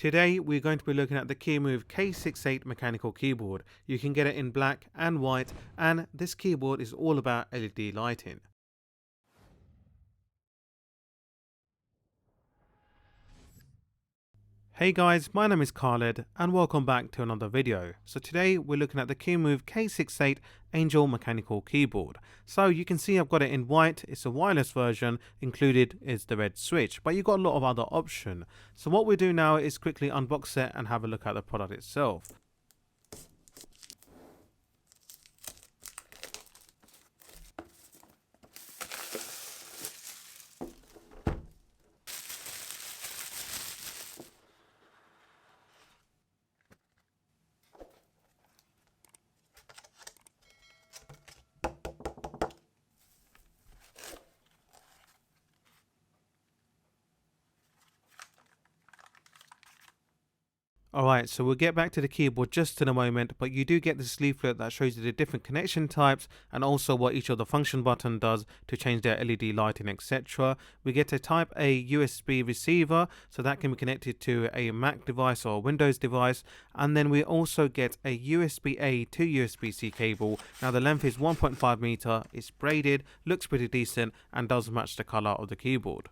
Today we're going to be looking at the Kemove K68 Mechanical Keyboard. You can get it in black and white, and this keyboard is all about LED lighting. Hey guys, my name is Khaled and welcome back to another video. So today we're looking at the Kemove K68 Angel Mechanical Keyboard. So you can see I've got it in white, it's a wireless version, included is the red switch, but you've got a lot of other options. So what we do now is quickly unbox it and have a look at the product itself. Alright, so we'll get back to the keyboard just in a moment, but you do get this leaflet that shows you the different connection types and also what each of the function button does to change their LED lighting, etc. We get a type A USB receiver, so that can be connected to a Mac device or a Windows device, and then we also get a USB-A to USB-C cable. Now the length is 1.5 meter, it's braided, looks pretty decent and does match the color of the keyboard.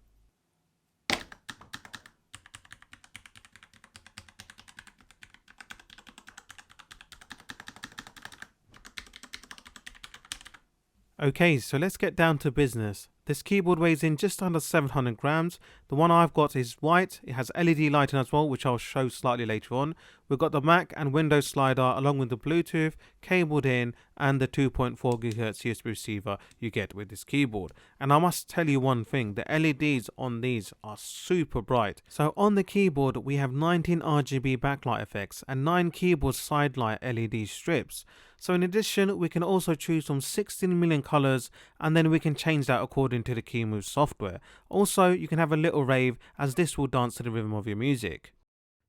Okay, so let's get down to business. This keyboard weighs in just under 700 grams. The one I've got is white. It has LED lighting as well, which I'll show slightly later on. We've got the Mac and Windows slider along with the Bluetooth, cabled in, and the 2.4 GHz USB receiver you get with this keyboard. And I must tell you one thing, the LEDs on these are super bright. So on the keyboard we have 19 RGB backlight effects and 9 keyboard side light LED strips. So in addition, we can also choose from 16 million colors, and then we can change that according to the Kemove software. Also, you can have a little rave, as this will dance to the rhythm of your music.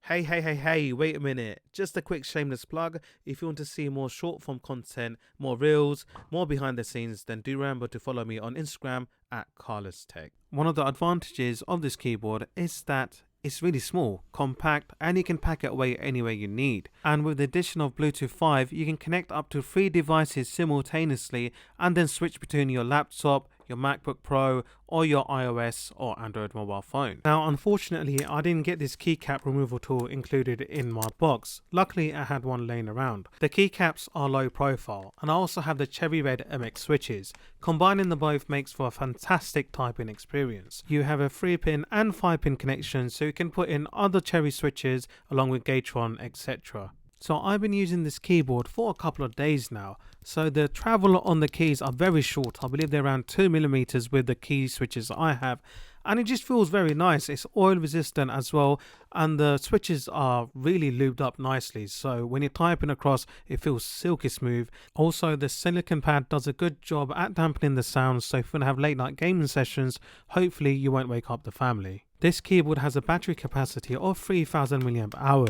Hey, wait a minute. Just a quick shameless plug. If you want to see more short form content, more reels, more behind the scenes, then do remember to follow me on Instagram at KhaledsTech. One of the advantages of this keyboard is that it's really small, compact, and you can pack it away anywhere you need. And with the addition of Bluetooth 5, you can connect up to 3 devices simultaneously and then switch between your laptop, your MacBook Pro, or your iOS or Android mobile phone. Now unfortunately I didn't get this keycap removal tool included in my box. Luckily I had one laying around. The keycaps are low profile, and I also have the cherry red MX switches. Combining the both makes for a fantastic typing experience. You have a 3-pin and 5-pin connection, so you can put in other cherry switches along with Gatron, etc. So I've been using this keyboard for a couple of days now. So the travel on the keys are very short. I believe they're around 2mm with the key switches I have. And it just feels very nice. It's oil resistant as well. And the switches are really lubed up nicely. So when you're typing across, it feels silky smooth. Also, the silicone pad does a good job at dampening the sound. So if you want to have late night gaming sessions, hopefully you won't wake up the family. This keyboard has a battery capacity of 3000 mAh,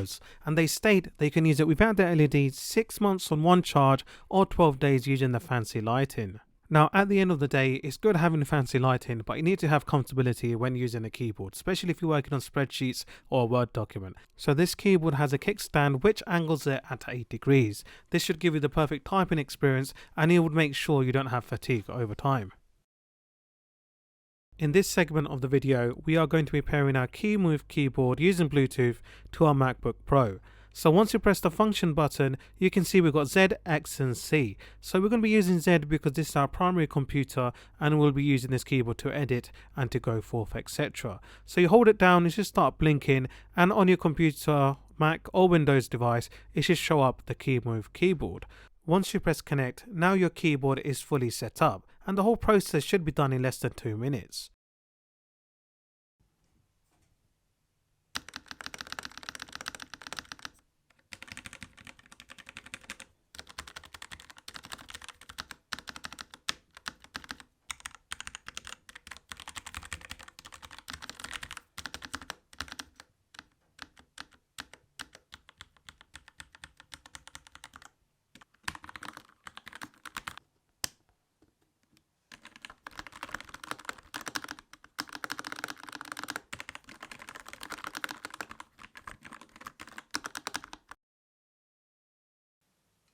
and they state they can use it without the LED 6 months on one charge or 12 days using the fancy lighting. Now at the end of the day, it's good having fancy lighting, but you need to have comfortability when using a keyboard, especially if you're working on spreadsheets or a Word document. So this keyboard has a kickstand which angles it at 8 degrees. This should give you the perfect typing experience, and it would make sure you don't have fatigue over time. In this segment of the video, we are going to be pairing our Kemove keyboard using Bluetooth to our MacBook Pro. So once you press the function button, you can see we've got Z, X and C. So we're going to be using Z because this is our primary computer, and we'll be using this keyboard to edit and to go forth, etc. So you hold it down, it should start blinking, and on your computer, Mac or Windows device, it should show up the Kemove keyboard. Once you press connect, now your keyboard is fully set up, and the whole process should be done in less than 2 minutes.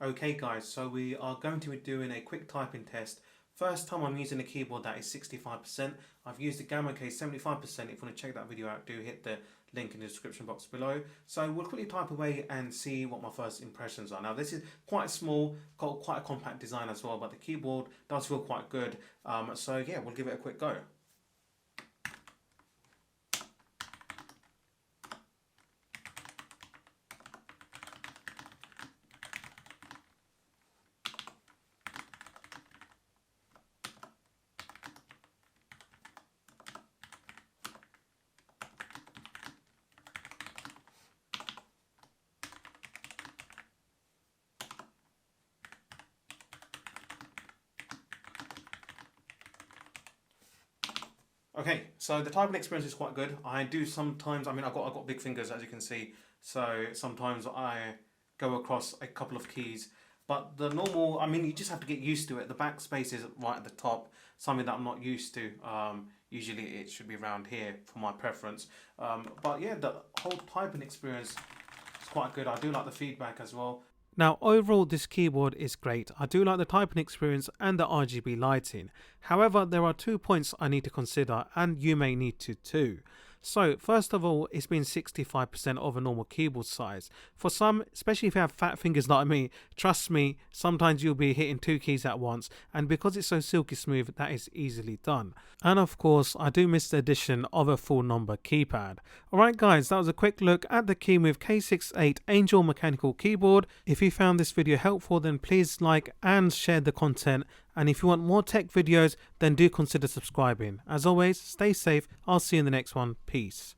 Okay guys, so we are going to be doing a quick typing test. First time I'm using a keyboard that is 65%. I've used the Gamakay 75%. If you want to check that video out, do hit the link in the description box below. So we'll quickly type away and see what my first impressions are. Now this is quite small, got quite a compact design as well, but the keyboard does feel quite good. So yeah, we'll give it a quick go. Okay, so the typing experience is quite good. I do sometimes, I mean, I've got big fingers, as you can see, so sometimes I go across a couple of keys. But the normal, I mean, you just have to get used to it. The backspace is right at the top, something that I'm not used to. Usually it should be around here for my preference. But yeah, the whole typing experience is quite good. I do like the feedback as well. Now overall this keyboard is great. I do like the typing experience and the RGB lighting. However, there are 2 points I need to consider, and you may need to too. So first of all, it's been 65% of a normal keyboard size. For some, especially if you have fat fingers like me, trust me, sometimes you'll be hitting 2 keys at once, and because it's so silky smooth, that is easily done. And of course, I do miss the addition of a full number keypad. Alright guys, that was a quick look at the Kemove K68 Angel Mechanical Keyboard. If you found this video helpful, then please like and share the content. And if you want more tech videos, then do consider subscribing. As always, stay safe. I'll see you in the next one. Peace.